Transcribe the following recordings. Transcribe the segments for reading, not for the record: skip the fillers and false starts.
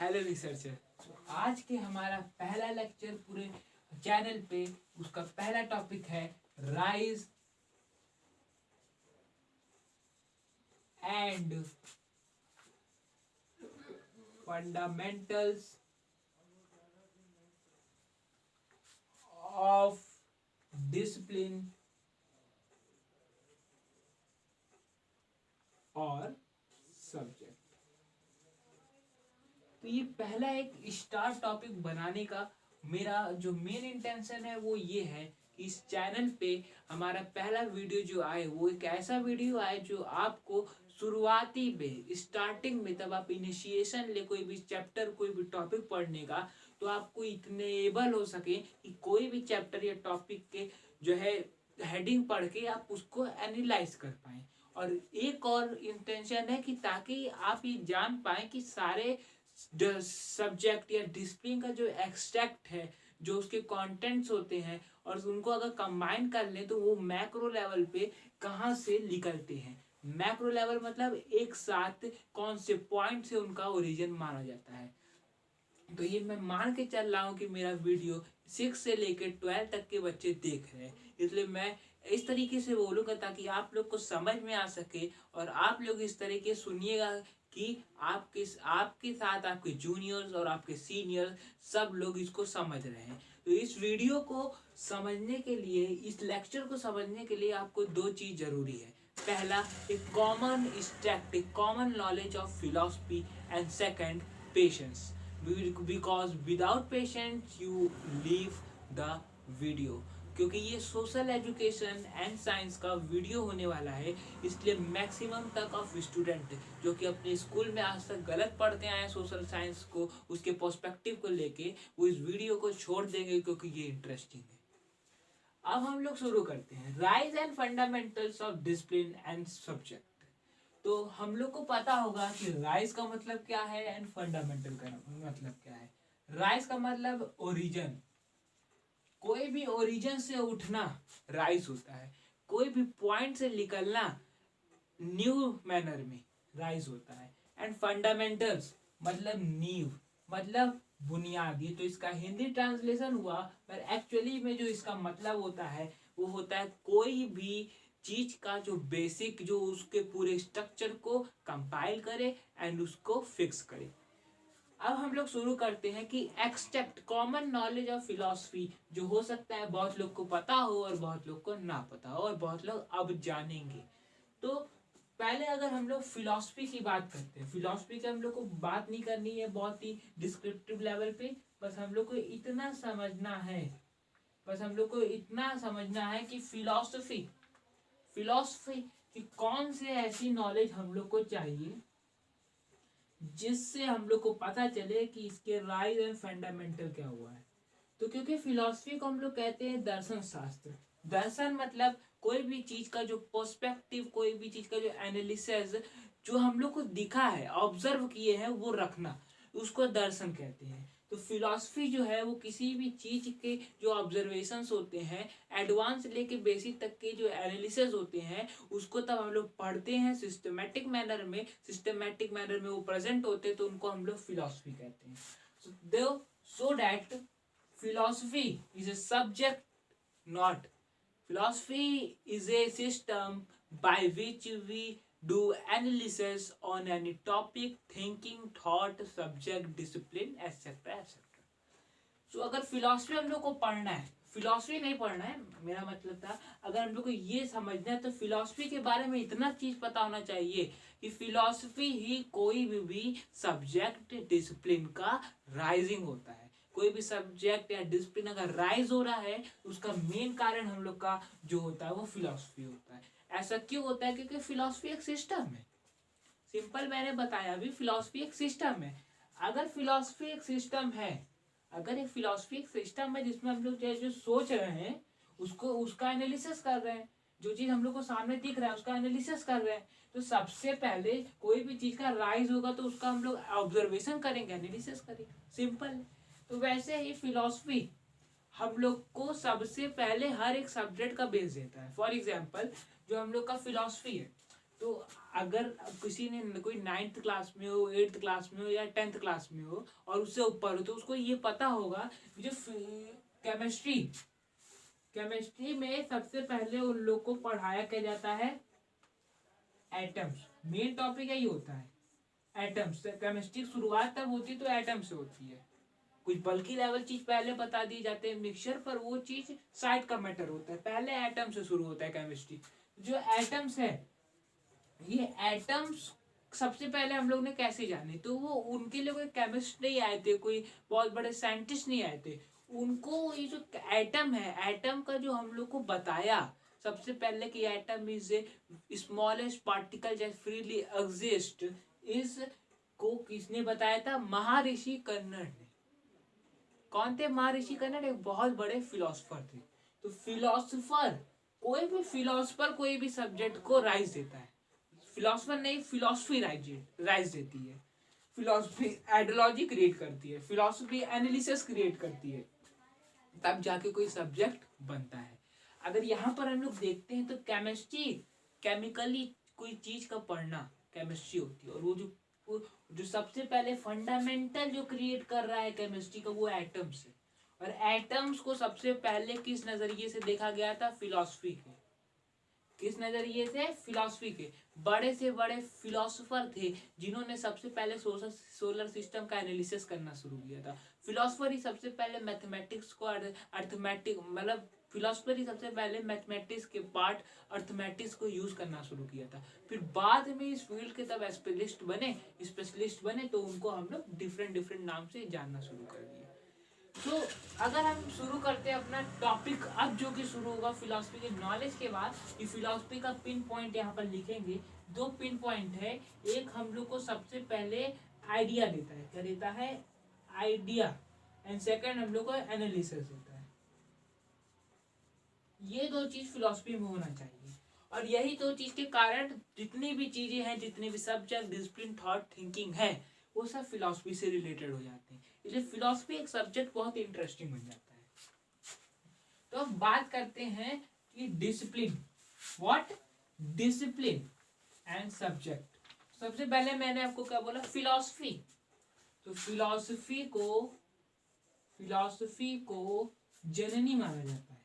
Hello researcher. आज के हमारा पहला लेक्चर पूरे चैनल पे, उसका पहला टॉपिक है rise and fundamentals of discipline और सब्जेक्ट। तो ये पहला एक स्टार टॉपिक बनाने का मेरा जो मेन इंटेंशन है वो ये है कि इस चैनल पे हमारा पहला वीडियो जो आए वो एक ऐसा वीडियो आए जो आपको शुरुआती में स्टार्टिंग में, तब आप इनिशिएशन ले कोई भी चैप्टर कोई भी टॉपिक पढ़ने का, तो आपको इतने एबल हो सके कि कोई भी चैप्टर या टॉपिक के जो है हेडिंग पढ़ के आप उसको एनालाइज कर पाएं। और एक और इंटेंशन है कि ताकि आप ये जान पाएं कि सारे सब्जेक्ट या डिसिप्लिन का जो एक्सट्रैक्ट है, जो उसके कंटेंट्स होते हैं, और उनको अगर कंबाइन कर लें तो वो मैक्रो लेवल पे कहाँ से निकलते हैं। मैक्रो लेवल मतलब एक साथ कौन से पॉइंट से उनका ओरिजिन माना जाता है। तो ये मैं मान के चल रहा हूँ कि मेरा वीडियो 6 से लेकर 12 तक के बच्चे देख रहे हैं, इसलिए मैं इस तरीके से बोलूँगा ताकि आप लोग को समझ में आ सके और आप लोग इस तरीके सुनिएगा कि आपके साथ आपके जूनियर्स और आपके सीनियर्स सब लोग इसको समझ रहे हैं। तो इस वीडियो को समझने के लिए, इस लेक्चर को समझने के लिए आपको दो चीज़ जरूरी है। पहला, एक कॉमन स्ट्रैक्ट, एक common knowledge of philosophy, and second, patience, because without patience you leave the video। क्योंकि ये सोशल एजुकेशन एंड साइंस का वीडियो होने वाला है, इसलिए मैक्सिमम तक ऑफ स्टूडेंट जो कि अपने स्कूल में आज तक गलत पढ़ते आए सोशल साइंस को, उसके पर्सपेक्टिव को लेके, वो इस वीडियो को छोड़ देंगे क्योंकि ये इंटरेस्टिंग है। अब हम लोग शुरू करते हैं, rise and fundamentals of discipline and subject. तो हम लोग को पता होगा कि राइज का मतलब क्या है एंड फंडामेंटल का मतलब क्या है। राइज का मतलब ओरिजिन, कोई भी ओरिजिन से उठना राइज होता है, कोई भी पॉइंट से निकलना न्यू मैनर में राइज होता है। एंड फंडामेंटल्स मतलब नींव, मतलब बुनियादी। तो इसका हिंदी ट्रांसलेशन हुआ, पर एक्चुअली में जो इसका मतलब होता है वो होता है कोई भी चीज का जो बेसिक, जो उसके पूरे स्ट्रक्चर को कंपाइल करे एंड उसको फिक्स करे। अब हम लोग शुरू करते हैं कि extract common knowledge of philosophy, जो हो सकता है बहुत लोग को पता हो और बहुत लोग को ना पता हो, और बहुत लोग अब जानेंगे। तो पहले अगर हम लोग फिलॉसफी की बात करते हैं, फिलॉसफी की हम लोग को बात नहीं करनी है बहुत ही डिस्क्रिप्टिव लेवल पे, बस हम लोग को इतना समझना है, कि फिलॉसफी की कौन से ऐसी नॉलेज हम लोग को चाहिए जिससे हम लोग को पता चले कि इसके राइज एंड फंडामेंटल क्या हुआ है। तो क्योंकि फिलॉसफी को हम लोग कहते हैं दर्शन शास्त्र। दर्शन मतलब कोई भी चीज का जो पर्सपेक्टिव, कोई भी चीज का जो एनालिसिस, जो हम लोग को दिखा है, ऑब्जर्व किए हैं, वो रखना, उसको दर्शन कहते हैं। तो फिलॉसफी जो है वो किसी भी चीज के जो ऑब्जर्वेशंस होते हैं, एडवांस लेके बेसिक तक के जो एनालिसिस होते हैं, उसको तब हम लोग पढ़ते हैं सिस्टमेटिक मैनर में वो प्रेजेंट होते हैं, तो उनको हम लोग फिलॉसफी कहते हैं। So that philosophy is a subject, not philosophy is a system by which we do analysis on any topic, thinking, thought, subject, discipline, etc etc। तो अगर फिलॉसफी हम लोग को पढ़ना है, फिलॉसफी नहीं पढ़ना है, मेरा मतलब था अगर हम लोग को ये समझना है तो फिलॉसफी के बारे में इतना चीज पता होना चाहिए कि फिलॉसफी ही कोई भी सब्जेक्ट डिसिप्लिन का राइजिंग होता है। कोई भी सब्जेक्ट या डिसिप्लिन अगर राइज हो रहा है, उसका मेन कारण हम लोग का जो होता है वो फिलॉसफी होता है। ऐसा क्यों होता है? क्योंकि फिलॉसफी एक सिस्टम है। सिंपल मैंने बताया अभी, फिलॉसफी एक सिस्टम है। अगर फिलॉसफी एक सिस्टम है, अगर एक फिलॉसफी एक सिस्टम है जिसमें हम लोग जो सोच रहे हैं उसका एनालिसिस कर रहे हैं, जो चीज हम लोग को सामने दिख रहा है उसका एनालिसिस कर रहे हैं, तो सबसे पहले कोई भी चीज का राइज होगा तो उसका हम लोग ऑब्जर्वेशन करेंगे, एनालिसिस करेंगे। सिंपल। तो वैसे ही फिलॉसफी हम लोग को सबसे पहले हर एक सब्जेक्ट का बेस देता है। फॉर एग्जाम्पल जो हम लोग का फिलॉसफी है, तो अगर किसी ने कोई 9th क्लास में हो, 8th क्लास में हो या 10th क्लास में हो और उससे ऊपर हो, तो उसको ये पता होगा जो केमिस्ट्री केमिस्ट्री में सबसे पहले उन लोग को पढ़ाया क्या जाता है, एटम्स। मेन टॉपिक यही होता है एटम्स। केमिस्ट्री की शुरुआत तब होती है तो एटम से होती है। कुछ बल्कि लेवल चीज पहले बता दी जाते हैं मिक्सचर पर, वो चीज साइड का मैटर होता है। पहले एटम से शुरू होता है केमिस्ट्री। जो एटम्स है, ये एटम्स सबसे पहले हम लोग ने कैसे जाने, तो वो उनके लिए कोई केमिस्ट नहीं आए थे, कोई बहुत बड़े साइंटिस्ट नहीं आए थे। उनको ये जो एटम है, एटम का जो हम लोग को बताया सबसे पहले कि atom is a smallest particle that freely exist, इस को किसने बताया था, महर्षि कन्नड़ ने। कौन थे महर्षि कन्नड़? एक बहुत बड़े फिलोसफर थे। तो फिलोसफर, कोई भी फिलोसफर कोई भी सब्जेक्ट को राइज देता है। फिलोसफर नहीं, फिलोसफी राइज देती है। फिलोसफी आइडियोलॉजी क्रिएट करती है, फिलोसफी एनालिसिस क्रिएट करती है, तब जाके कोई सब्जेक्ट बनता है। अगर यहाँ पर हम लोग देखते हैं तो केमिस्ट्री, केमिकली कोई चीज का पढ़ना केमिस्ट्री होती है। और वो जो सबसे पहले फंडामेंटल जो क्रिएट कर रहा है केमिस्ट्री का, वो एटम्स है। और एटम्स को सबसे पहले किस नजरिए से देखा गया था, फिलॉसफी के। किस नजरिए से, फिलॉसफी के। बड़े से बड़े फिलोसोफर थे जिन्होंने सबसे पहले सोलर सिस्टम का एनालिसिस करना शुरू किया था। फिलोसफर ही सबसे पहले मैथमेटिक्स को अर्थमेटिक मतलब फिलोसफर ही सबसे पहले मैथमेटिक्स के पार्ट अर्थमेटिक्स को यूज करना शुरू किया था। फिर बाद में इस फील्ड के तब स्पेशलिस्ट बने, तो उनको हम लोग डिफरेंट नाम से जानना शुरू कर दिया। तो अगर हम शुरू करते हैं अपना टॉपिक अब, जो कि शुरू होगा फिलॉसफी के नॉलेज के बाद। ये फिलॉसफी का पिन पॉइंट यहाँ पर लिखेंगे। दो पिन पॉइंट है। एक हम लोग को सबसे पहले आइडिया देता है, क्या देता है, आइडिया। एंड सेकंड हम लोग को एनालिसिस देता है। ये दो चीज फिलॉसफी में होना चाहिए। और यही दो चीज के कारण जितनी भी चीजें हैं, जितने भी सब्जेक्ट, डिसिप्लिन, थॉट, थिंकिंग है, वो सब फिलॉसफी से रिलेटेड हो जाते हैं। इसलिए फिलॉसफी एक सब्जेक्ट बहुत इंटरेस्टिंग बन जाता है। तो अब बात करते हैं कि discipline, what, discipline and subject. सबसे पहले मैंने आपको क्या बोला, फिलॉसफी। तो फिलॉसफी को जननी माना जाता है।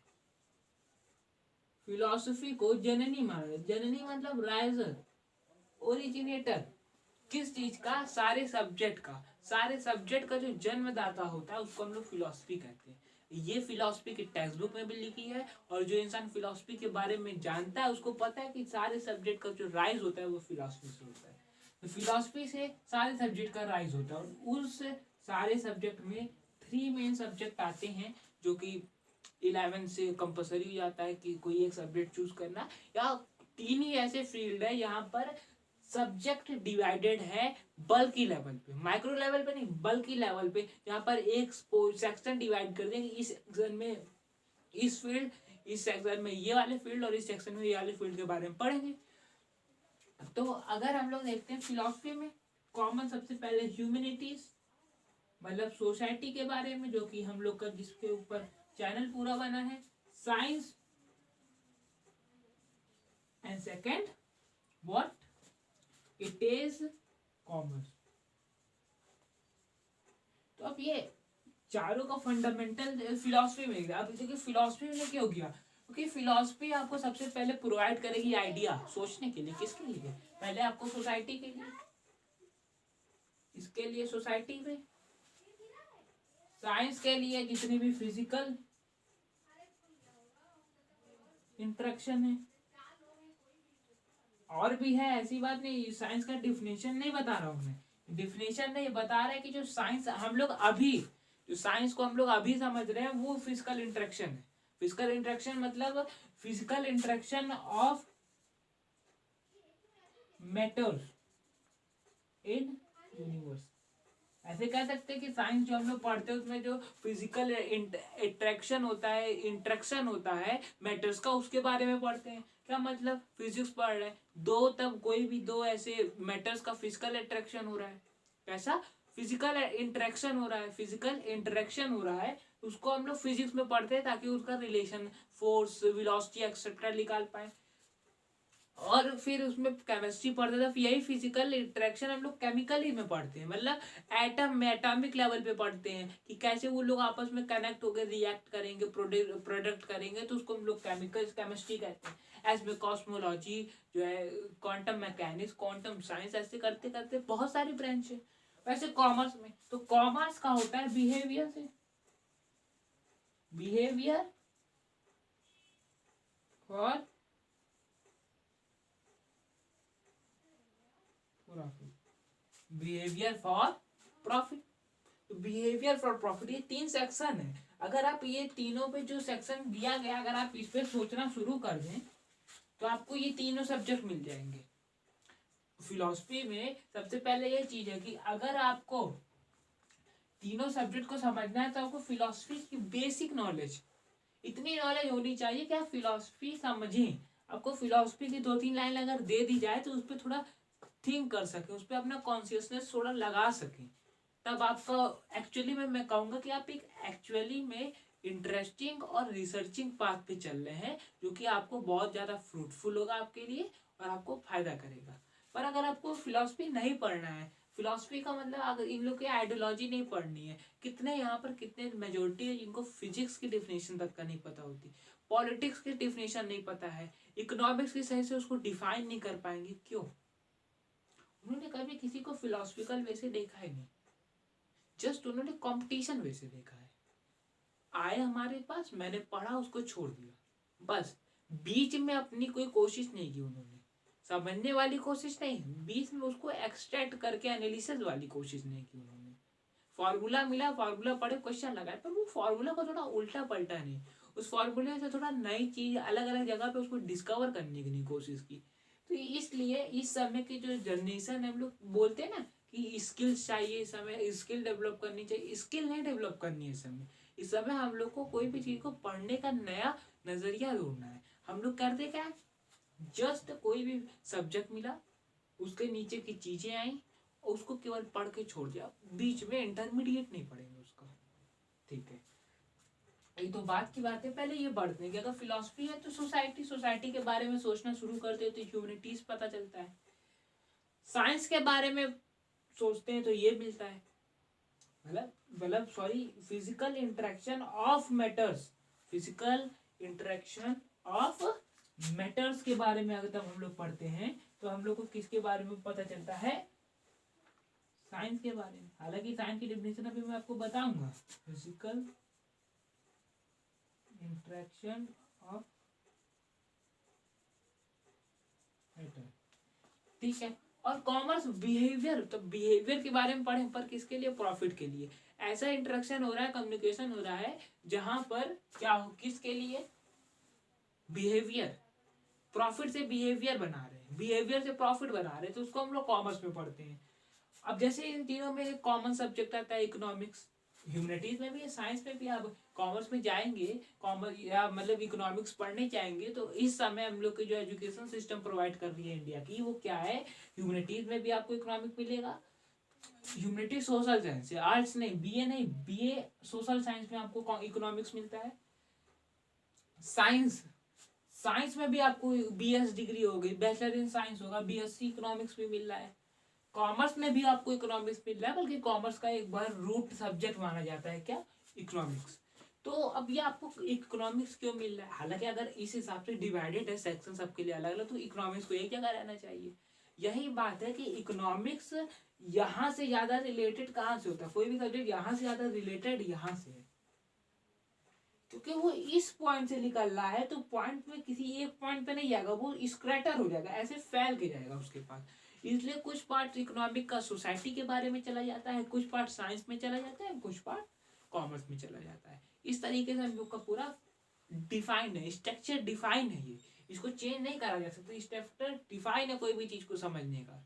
फिलॉसफी को जननी माना, जननी मतलब राइजर, ओरिजिनेटर। किस चीज का, सारे सब्जेक्ट का जो जन्मदाता होता है उसको हम लोग फिलॉसफी कहते हैं। ये फिलॉसफी की टेक्स्ट बुक में भी लिखी है। और जो इंसान फिलॉसफी के बारे में जानता है उसको पता है कि सारे सब्जेक्ट का जो राइज होता है वो फिलॉसफी से होता है। तो फिलॉसफी से सारे सब्जेक्ट का राइज होता है। और उस सारे सब्जेक्ट में 3 मेन सब्जेक्ट आते हैं, जो कि 11 से कंपलसरी हो जाता है कि कोई एक सब्जेक्ट चूज करना। या 3 ही ऐसे फील्ड है यहाँ पर सब्जेक्ट डिवाइडेड है बल्कि लेवल पे, माइक्रो लेवल पे नहीं, बल्कि लेवल पे। यहाँ पर एक सेक्शन डिवाइड कर देंगे, इस सेक्शन में इस फील्ड, इस सेक्शन में ये वाले फील्ड, और इस सेक्शन में ये वाले फील्ड के बारे में पढ़ेंगे। तो अगर हम लोग देखते हैं फिलॉसफी में कॉमन सबसे पहले ह्यूमैनिटीज, मतलब सोसाइटी के बारे में, जो कि हम लोग का जिसके ऊपर चैनल पूरा बना है। Science and second what, it is commerce. तो अब ये चारों का फंडामेंटल फिलॉसफी में गया। अब देखिए फिलॉसफी में क्या हो गया, क्योंकि फिलॉसफी आपको सबसे पहले प्रोवाइड करेगी आइडिया सोचने के लिए। किसके लिए, पहले आपको सोसाइटी के लिए, इसके लिए सोसाइटी में। साइंस के लिए जितनी भी फिजिकल इंटरेक्शन है, और भी है, ऐसी बात नहीं। साइंस का डिफिनेशन नहीं बता रहा हूं मैं, डिफिनेशन नहीं बता रहा है कि जो साइंस हम लोग अभी, जो साइंस को हम लोग अभी समझ रहे हैं वो फिजिकल इंटरेक्शन है। फिजिकल इंटरेक्शन मतलब physical interaction of matters in universe. ऐसे कह सकते हैं कि साइंस जो हम लोग पढ़ते हैं उसमें जो फिजिकल इंटरेक्शन होता है मैटर्स का, उसके बारे में पढ़ते हैं। क्या मतलब, फिजिक्स पढ़ रहे हैं दो, तब कोई भी दो ऐसे मैटर्स का फिजिकल इंटरेक्शन हो रहा है। कैसा, फिजिकल इंटरेक्शन हो रहा है, फिजिकल इंटरेक्शन हो रहा है, उसको हम लोग फिजिक्स में पढ़ते हैं ताकि उसका रिलेशन, फोर्स, वेलोसिटी एक्सेट्रा निकाल पाए। और फिर उसमें केमिस्ट्री पढ़ते थे, यही फिजिकल इंटरेक्शन हम लोग केमिकली में पढ़ते हैं, मतलब एटम में एटॉमिक लेवल पे पढ़ते हैं कि कैसे वो लोग आपस में कनेक्ट होकर रिएक्ट करेंगे, प्रोडक्ट करेंगे, तो उसको हम लोग केमिस्ट्री कहते हैं। ऐसे में कॉस्मोलॉजी जो है, क्वांटम मैकेनिक्स, क्वांटम साइंस, ऐसे करते करते बहुत सारी ब्रांच है। वैसे कॉमर्स में तो कॉमर्स का होता है बिहेवियर से, behaviour for profit, behaviour for profit. तो बिहेवियर फॉर प्रॉफिट, ये 3 सेक्शन है। अगर आप ये तीनों पे जो सेक्शन दिया गया, अगर आप इस पे सोचना शुरू कर दें तो आपको ये तीनों सब्जेक्ट मिल जाएंगे। फिलॉसफी में सबसे पहले ये चीज है कि अगर आपको तीनों सब्जेक्ट को समझना है तो आपको फिलॉसफी की बेसिक नॉलेज, इतनी नॉलेज होनी चाहिए कि आप फिलॉसफी समझें। आपको फिलॉसफी की 2-3 लाइन अगर दे दी जाए तो उस पर थोड़ा थिंक कर सके, उस पर अपना कॉन्शियसनेस थोड़ा लगा सके, तब आपका एक्चुअली में मैं कहूँगा कि आप एक एक्चुअली में इंटरेस्टिंग और रिसर्चिंग पाथ पे चल रहे हैं, जो कि आपको बहुत ज़्यादा फ्रूटफुल होगा आपके लिए और आपको फायदा करेगा। पर अगर आपको फिलॉसफी नहीं पढ़ना है, फिलॉसफी का मतलब अगर इन लोग की आइडियोलॉजी नहीं पढ़नी है, कितने यहाँ पर कितने मेजोरिटी है जिनको फिजिक्स की डिफिनेशन तक का नहीं पता होती, पॉलिटिक्स की डिफिनेशन नहीं पता है, इकोनॉमिक्स की सही से उसको डिफाइन नहीं कर पाएंगे। क्यों? उन्होंने कभी किसी को फिलोसफिकल वे से देखा ही नहीं, जस्ट उन्होंने कंपटीशन वे से देखा है। आए हमारे पास, मैंने पढ़ा, उसको छोड़ दिया, बस। बीच में अपनी कोई कोशिश नहीं की उन्होंने, समझने वाली कोशिश नहीं, बीच में उसको एक्सट्रैक्ट करके एनालिसिस वाली कोशिश नहीं की उन्होंने। फॉर्मूला मिला, फॉर्मूला पढ़े, क्वेश्चन लगाए, पर वो फॉर्मूला को थोड़ा उल्टा पलटा नहीं, उस फॉर्मूले से थोड़ा नई चीज अलग अलग जगह पे उसको डिस्कवर करने की नहीं कोशिश की। तो इसलिए इस समय की जो जनरेशन है, हम लोग बोलते हैं ना कि स्किल्स चाहिए, इस समय स्किल डेवलप करनी चाहिए, स्किल नहीं डेवलप करनी है इस समय हम लोग को कोई भी चीज को पढ़ने का नया नजरिया ढूंढना है। हम लोग करते क्या है, जस्ट कोई भी सब्जेक्ट मिला, उसके नीचे की चीजें आई, उसको केवल पढ़ के छोड़ दिया, बीच में इंटरमीडिएट नहीं पढ़ेंगे उसका। ठीक है, ये तो बात की बात है। पहले ये बढ़ते हैं कि अगर फिलॉसफी है तो सोसाइटी के बारे में सोचना शुरू करते हो तो ह्यूमैनिटीज पता चलता है। साइंस के बारे में सोचते हैं तो ये मिलता है, मतलब sorry, physical interaction of matters, physical interaction of matters के बारे में अगर तब हम लोग पढ़ते हैं तो हम लोग को किसके बारे में पता चलता है, साइंस के बारे में। हालांकि साइंस की डेफिनेशन अभी मैं आपको बताऊंगा, फिजिकल इंटरेक्शन ऑफ मैटर, ठीक है। और कॉमर्स बिहेवियर, तो बिहेवियर के बारे में पढ़ें, पर किसके लिए, प्रॉफिट के लिए। ऐसा इंटरेक्शन हो रहा है, कम्युनिकेशन हो रहा है जहां पर क्या हो, किसके लिए, बिहेवियर, प्रॉफिट से बिहेवियर बना रहे हैं, बिहेवियर से प्रॉफिट बना रहे हैं, तो उसको हम लोग कॉमर्स में पढ़ते हैं। अब जैसे इन तीनों में एक कॉमन सब्जेक्ट आता है इकोनॉमिक्स, ह्यूमैनिटीज में भी है, साइंस में भी। आप कॉमर्स में जाएंगे, कॉमर्स या मतलब इकोनॉमिक्स पढ़ने जाएंगे, तो इस समय हम लोग की जो एजुकेशन सिस्टम प्रोवाइड कर रही है इंडिया की, वो क्या है, ह्यूमैनिटीज में भी आपको इकोनॉमिक मिलेगा, ह्यूमैनिटीज सोशल साइंस है, आर्ट्स नहीं, बीए नहीं, बीए सोशल साइंस में आपको इकोनॉमिक्स मिलता है। साइंस, साइंस में भी आपको बीएस डिग्री होगी, बैचलर इन साइंस होगा, बीएससी इकोनॉमिक्स भी मिल रहा है। कॉमर्स में भी आपको इकोनॉमिक्स मिल रहा है, बल्कि कॉमर्स का एक बार रूट सब्जेक्ट माना जाता है क्या, इकोनॉमिक्स। तो अब ये आपको इकोनॉमिक्स क्यों मिल रहा है, हालांकि अगर इस हिसाब से डिवाइडेड है सेक्शन सबके लिए अलग अलग, तो इकोनॉमिक्स को एक जगह रहना चाहिए। यही बात है कि इकोनॉमिक्स यहाँ से ज्यादा रिलेटेड कहाँ से होता है, कोई भी सब्जेक्ट यहाँ से ज्यादा रिलेटेड यहाँ से है, क्योंकि वो इस पॉइंट से निकल रहा है, तो पॉइंट में किसी एक पॉइंट पे नहीं जाएगा, वो स्क्रैटर हो जाएगा, ऐसे फैल के जाएगा उसके पास। इसलिए कुछ पार्ट इकोनॉमिक का सोसाइटी के बारे में चला जाता है, कुछ पार्ट साइंस में चला जाता है, कुछ पार्ट कॉमर्स में चला जाता है। इस तरीके से हम लोग का पूरा डिफाइन है, स्ट्रक्चर डिफाइन है, ये इसको चेंज नहीं करा जा सकता, स्ट्रक्चर डिफाइन है कोई भी चीज को समझने का,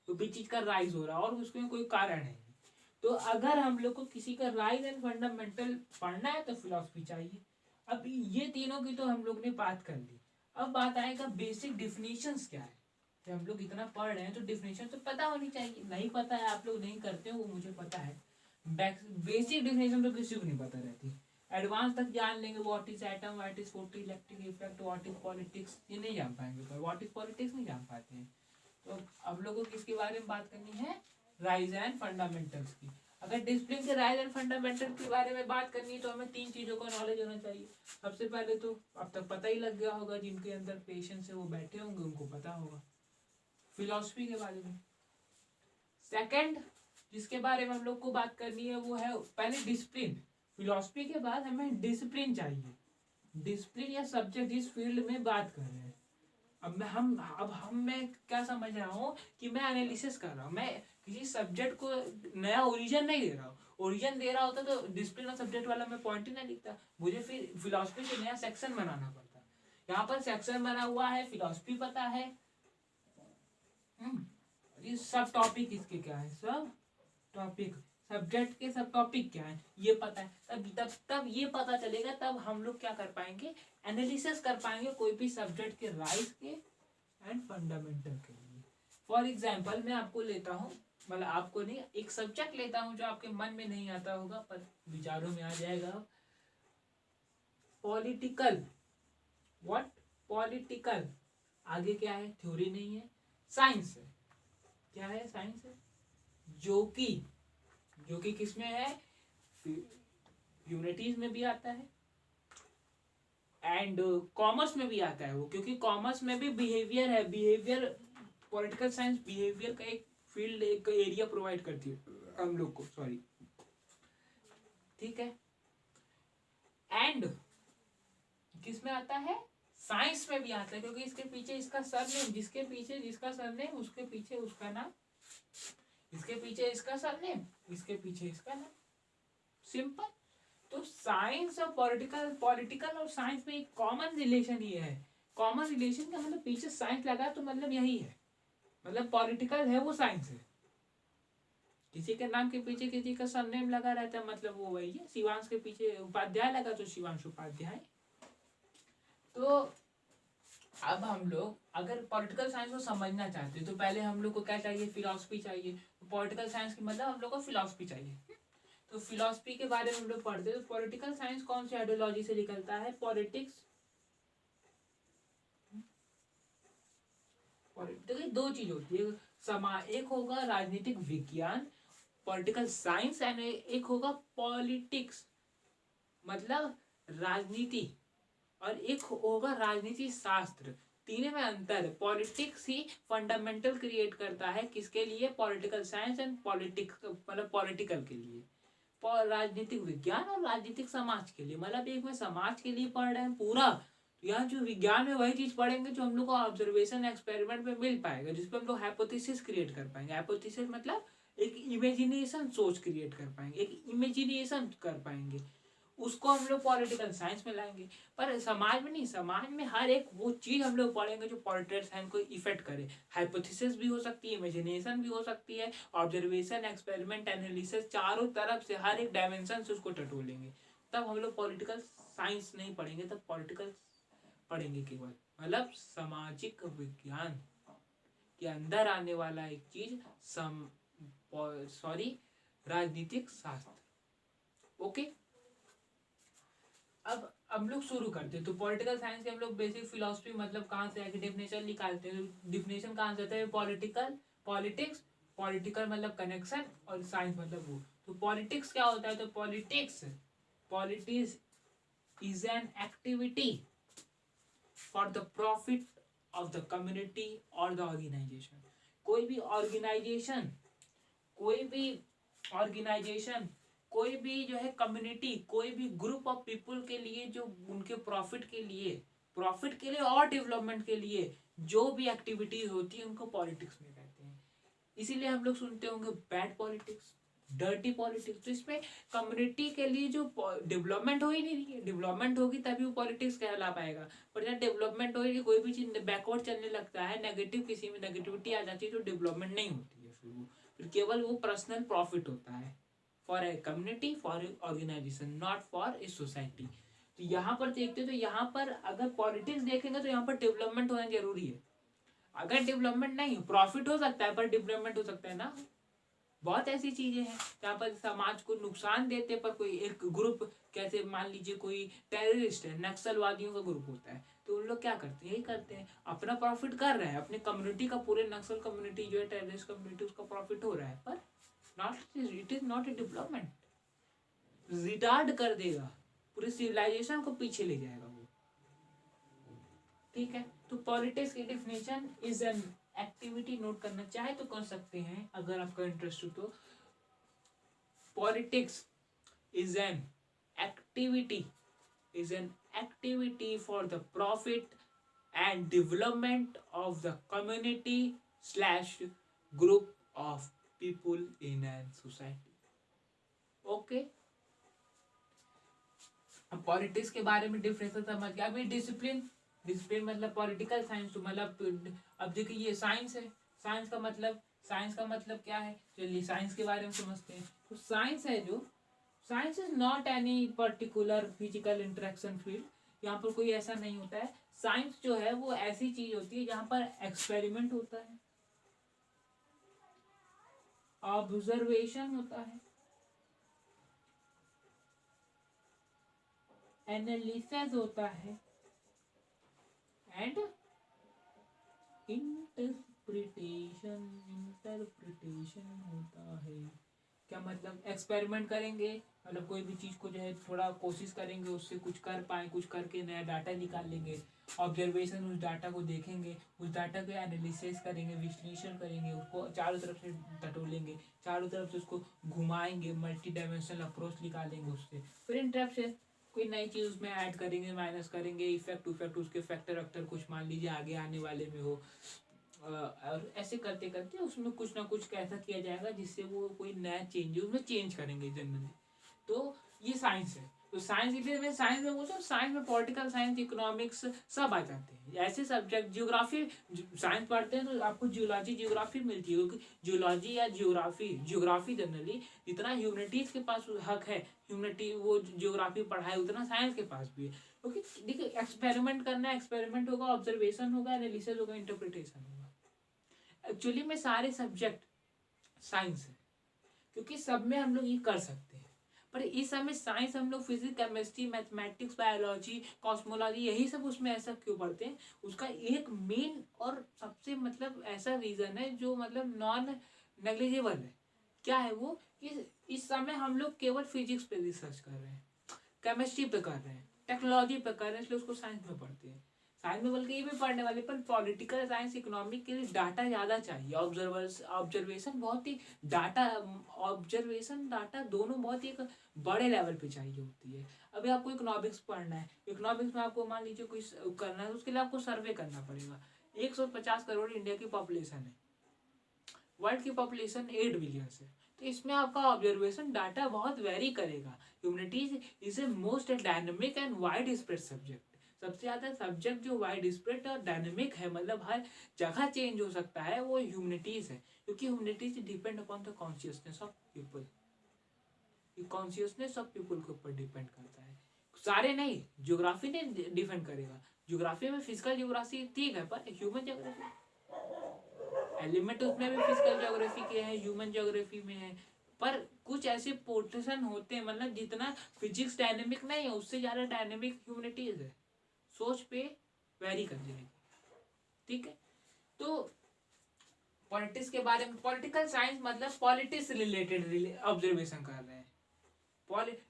कोई भी चीज का राइज हो रहा है और उसमें कोई कारण है। तो अगर हम लोग को किसी का राइज एंड फंडामेंटल पढ़ना है तो फिलॉसफी चाहिए। अब ये तीनों की तो हम लोग ने बात कर ली, अब बात आएगा बेसिक डिफिनेशंस क्या है। जब हम लोग इतना पढ़ रहे हैं तो डिफिनेशन तो पता होनी चाहिए, नहीं पता है, आप लोग नहीं करते हो, वो मुझे पता है। बेसिक डिफिनेशन तो किसी को नहीं पता रहती, एडवांस तक जान लेंगे what is atom, what is photo electric effect, what is politics, ये नहीं जान पाएंगे, पर व्हाट इज पॉलिटिक्स नहीं जान पाते हैं। तो अब लोगों को किसके बारे में बात करनी है, राइज एंड फंडामेंटल्स की। अगर डिसिप्लिन के राइज एंड फंडामेंटल के बारे में बात करनी है तो हमें 3 चीजों का नॉलेज होना चाहिए। सबसे पहले तो अब तक पता ही लग गया होगा, जिनके अंदर पेशेंस है वो बैठे होंगे, उनको पता होगा फिलॉसफी के बारे में। सेकंड जिसके बारे में हम लोग को बात करनी है वो है पहले डिसिप्लिन। फिलॉसफी के बाद हमें डिसिप्लिन चाहिए, डिसिप्लिन या सब्जेक्ट जिस फील्ड में बात कर रहे हैं। अब मैं क्या समझ रहा हूँ कि मैं एनालिसिस कर रहा हूँ, मैं किसी सब्जेक्ट को नया ओरिजिन नहीं दे रहा हूँ। ओरिजिन दे रहा होता तो डिसिप्लिन और सब्जेक्ट वाला मैं पॉइंट ही नहीं लिखता, मुझे फिर फिलॉसफी से नया सेक्शन बनाना पड़ता। यहाँ पर सेक्शन बना हुआ है, फिलॉसफी पता है, ये सब टॉपिक इसके क्या है, सब टॉपिक सब्जेक्ट के सब टॉपिक क्या है ये पता है। तब ये पता चलेगा, तब हम लोग क्या कर पाएंगे, एनालिसिस कर पाएंगे कोई भी सब्जेक्ट के राइज के एंड फंडामेंटल के लिए। फॉर एग्जाम्पल मैं आपको लेता हूँ, मतलब आपको नहीं, एक सब्जेक्ट लेता हूँ जो आपके मन में नहीं आता होगा पर विचारों में आ जाएगा, पॉलिटिकल। What, political. आगे क्या है, थ्योरी नहीं है, साइंस है। क्या है, साइंस है, जो कि किसमें है, यूनिटीज में भी आता है एंड कॉमर्स में भी आता है वो, क्योंकि कॉमर्स में भी बिहेवियर है, बिहेवियर, पॉलिटिकल साइंस बिहेवियर का एक फील्ड, एक एरिया प्रोवाइड करती है हम लोग को, सॉरी, ठीक है। एंड किसमें आता है, साइंस में भी आता है, क्योंकि इसके पीछे इसका सरनेम, जिसके पीछे जिसका सरनेम उसके पीछे उसका नाम, इसके पीछे इसका सरनेम, इसके पीछे इसका नाम, सिंपल। तो साइंस और पॉलिटिकल और साइंस में एक कॉमन रिलेशन ये है। कॉमन रिलेशन का मतलब पीछे साइंस लगा तो मतलब यही है, मतलब पॉलिटिकल है वो साइंस है। किसी के नाम के पीछे किसी का सरनेम लगा रहता है मतलब वो वही है। शिवांश के पीछे उपाध्याय लगा तो शिवांश उपाध्याय। तो अब हम लोग अगर पॉलिटिकल साइंस को समझना चाहते हैं तो पहले हम लोग को क्या चाहिए, फिलॉसफी चाहिए। तो पॉलिटिकल साइंस की मतलब हम लोग को फिलॉसफी चाहिए। तो फिलॉसफी के बारे में हम लोग पढ़ते हैं। तो पॉलिटिकल साइंस कौन सी आइडियोलॉजी से निकलता है, पॉलिटिक्स। देखिए दो चीज होती है, एक होगा राजनीतिक विज्ञान पॉलिटिकल साइंस एंड एक होगा पॉलिटिक्स मतलब राजनीति, और एक होगा राजनीति शास्त्र। तीनों में अंतर है। पॉलिटिक्स ही फंडामेंटल क्रिएट करता है किसके लिए, पॉलिटिकल साइंस एंड पॉलिटिक्स मतलब पॉलिटिकल के लिए, राजनीतिक विज्ञान और राजनीतिक समाज के लिए। मतलब एक में समाज के लिए पढ़ रहे हैं पूरा, तो यहाँ जो विज्ञान में वही चीज पढ़ेंगे जो हम लोग को ऑब्जर्वेशन एक्सपेरिमेंट में मिल पाएगा, जिसपे हम लोग हाइपोथेसिस क्रिएट कर पाएंगे। हाइपोथेसिस मतलब एक इमेजिनेशन सोच क्रिएट कर पाएंगे, एक इमेजिनेशन कर पाएंगे, उसको हम लोग पॉलिटिकल साइंस में लाएंगे। पर समाज में नहीं, समाज में हर एक वो चीज हम लोग पढ़ेंगे जो पॉलिटिकल साइंस को इफेक्ट करे। हाइपोथेसिस भी हो सकती है, इमेजिनेशन भी हो सकती है, ऑब्जर्वेशन एक्सपेरिमेंट एनालिसिस, चारों तरफ से हर एक डायमेंशन से उसको टटोलेंगे। तब हम लोग पॉलिटिकल साइंस नहीं पढ़ेंगे, तब पॉलिटिकल पढ़ेंगे केवल, मतलब सामाजिक विज्ञान के अंदर आने वाला एक चीज राजनीतिक शास्त्र। ओके, अब हम लोग शुरू करते हैं। तो पॉलिटिकल साइंस के हम लोग बेसिक फिलॉसफी मतलब कहाँ से आके डेफिनेशन निकालते हैं। डिफिनेशन कहाँ से आता है, पॉलिटिकल, पॉलिटिक्स, पॉलिटिकल मतलब कनेक्शन और साइंस मतलब वो। तो पॉलिटिक्स क्या होता है, तो politics is an activity for the profit of the community और द ऑर्गेनाइजेशन। कोई भी ऑर्गेनाइजेशन, कोई भी जो है कम्युनिटी, कोई भी ग्रुप ऑफ पीपल के लिए जो उनके प्रॉफिट के लिए और डेवलपमेंट के लिए जो भी एक्टिविटीज होती है उनको पॉलिटिक्स में कहते हैं। इसीलिए हम लोग सुनते होंगे बैड पॉलिटिक्स, डर्टी पॉलिटिक्स। तो इसमें कम्युनिटी के लिए जो डेवलपमेंट हो ही नहीं रही है, डेवलपमेंट होगी तभी वो पॉलिटिक्स कहला पाएगा। पर जब डेवलपमेंट होगी, कोई भी चीज बैकवर्ड चलने लगता है, नेगेटिव किसी में नेगेटिविटी आ जाती है तो डेवलपमेंट नहीं होती है, फिर केवल वो पर्सनल प्रॉफिट होता है for a community, for a organization, not for a society. तो यहाँ पर देखते तो यहाँ पर अगर पॉलिटिक्स देखेंगे तो यहाँ पर डेवलपमेंट होना जरूरी है। अगर डेवलपमेंट नहीं, प्रॉफिट हो सकता है पर डेवलपमेंट हो सकता है ना, बहुत ऐसी चीजें हैं जहाँ पर समाज को नुकसान देते पर कोई एक ग्रुप, कैसे मान लीजिए कोई टेररिस्ट है, नक्सलवादियों का ग्रुप होता है, तो उन लोग क्या करते हैं, यही करते हैं, अपना प्रॉफिट कर रहे हैं, अपनी कम्युनिटी का, पूरे नक्सल कम्युनिटी जो है, टेररिस्ट कम्युनिटी, उसका प्रॉफिट हो रहा है, पर not, it is not a development, retard कर देगा, पूरे सिविलाइजेशन को पीछे ले जाएगा वो। ठीक है, तो पॉलिटिक्स की definition is an activity, note करना चाहे तो कर सकते हैं अगर आपका इंटरेस्ट हो तो। Politics is an activity, is an activity for the profit and development of the community slash group of people in a society. Okay, अब पॉलिटिक्स के बारे में डिफरेंस समझ गया। अभी डिसिप्लिन, डिसिप्लिन मतलब पॉलिटिकल साइंस, मतलब अब देखिए ये साइंस है, साइंस का मतलब क्या है, चलिए साइंस के बारे में समझते हैं। तो साइंस है जो, science is not any particular physical interaction field, यहाँ पर कोई ऐसा नहीं होता है। साइंस जो है वो ऐसी चीज होती है जहाँ पर एक्सपेरिमेंट होता है, ऑब्जर्वेशन होता है, एनालिसिस होता है एंड इंटरप्रिटेशन होता है। क्या मतलब, एक्सपेरिमेंट करेंगे मतलब कोई भी चीज को जो है थोड़ा कोशिश करेंगे उससे कुछ कर पाए, कुछ करके नया डाटा निकाल लेंगे। ऑब्जर्वेशन, उस डाटा को देखेंगे, उस डाटा को एनालिसिस करेंगे, विश्लेषण करेंगे, उसको चारों तरफ से टटोलेंगे, चारों तरफ से उसको घुमाएंगे, मल्टी डायमेंशनल अप्रोच निकालेंगे उससे, फिर इंटरप्ट कोई नई चीज उसमें ऐड करेंगे, माइनस करेंगे, इफेक्ट उसके फैक्टर वैक्टर कुछ मान लीजिए आगे आने वाले में हो, और ऐसे करते करते उसमें कुछ ना कुछ ऐसा किया जाएगा जिससे वो कोई नया चेंज, उसमें चेंज करेंगे जनरली। तो ये साइंस है। तो साइंस, इसलिए मैं साइंस में बोलता हूँ, साइंस में पॉलिटिकल साइंस, इकोनॉमिक्स सब आ जाते हैं ऐसे सब्जेक्ट। जियोग्राफी, साइंस पढ़ते हैं तो आपको जियोलॉजी, जियोग्राफी मिलती है, क्योंकि जियोलॉजी या जियोग्राफी जनरली जितना ह्यूमैनिटीज के पास हक है, ह्यूमैनिटी वो जियोग्राफी पढ़ाए, उतना साइंस के पास भी है। क्योंकि देखिए एक्सपेरिमेंट करना है, एक्सपेरिमेंट होगा, ऑब्जर्वेशन होगा, एनालिसिस होगा, इंटरप्रिटेशन होगा। एक्चुअली में सारे सब्जेक्ट साइंस है, क्योंकि सब में हम लोग ये कर सकते हैं। पर इस समय साइंस हम लोग physics, chemistry, mathematics, biology, cosmology, यही सब उसमें ऐसा क्यों पढ़ते हैं, उसका एक मेन और सबसे मतलब ऐसा रीजन है जो मतलब नॉन नेग्लिजिबल है। क्या है वो, कि इस समय हम लोग केवल फिजिक्स पे रिसर्च कर रहे हैं, केमिस्ट्री पे कर रहे हैं, टेक्नोलॉजी पे कर रहे हैं, इसलिए उसको साइंस में पढ़ते हैं। साइंस में बल्कि ये भी पढ़ने वाले, पर पॉलिटिकल साइंस, इकोनॉमिक के लिए डाटा ज़्यादा चाहिए, ऑब्जर्वेशन बहुत ही, डाटा, ऑब्जर्वेशन डाटा दोनों बहुत ही एक बड़े लेवल पे चाहिए होती है। अभी आपको इकोनॉमिक्स पढ़ना है, इकोनॉमिक्स में आपको मान लीजिए कोई करना है, उसके लिए आपको सर्वे करना पड़ेगा। 150 करोड़ इंडिया की पॉपुलेशन है, वर्ल्ड की पॉपुलेशन 8 बिलियन है, तो इसमें आपका ऑब्जर्वेशन डाटा बहुत वेरी करेगा। Humanities is a most dynamic and wide spread subject. सबसे ज्यादा सब्जेक्ट जो वाइड स्प्रेड और डायनेमिक है, मतलब हर जगह चेंज हो सकता है, वो ह्यूमैनिटीज है, क्योंकि humanities depend upon the consciousness of people. Consciousness of people के ऊपर डिपेंड करता है, सारे नहीं। ज्योग्राफी ने डिपेंड करेगा, ज्योग्राफी में फिजिकल ज्योग्राफी ठीक है, पर ह्यूमन ज्योग्राफी एलिमेंट उसमें भी फिजिकल ज्योग्राफी के हैं, ह्यूमन ज्योग्राफी में है, पर कुछ ऐसे पोर्शन होते हैं, मतलब जितना फिजिक्स डायनेमिक नहीं है उससे ज्यादा डायनेमिक ह्यूमैनिटीज है, सोच पे वेरी कर जाएगी। ठीक है, तो पॉलिटिक्स के बारे में, पॉलिटिकल साइंस मतलब पॉलिटिक्स रिलेटेड ऑब्जर्वेशन कर रहे हैं।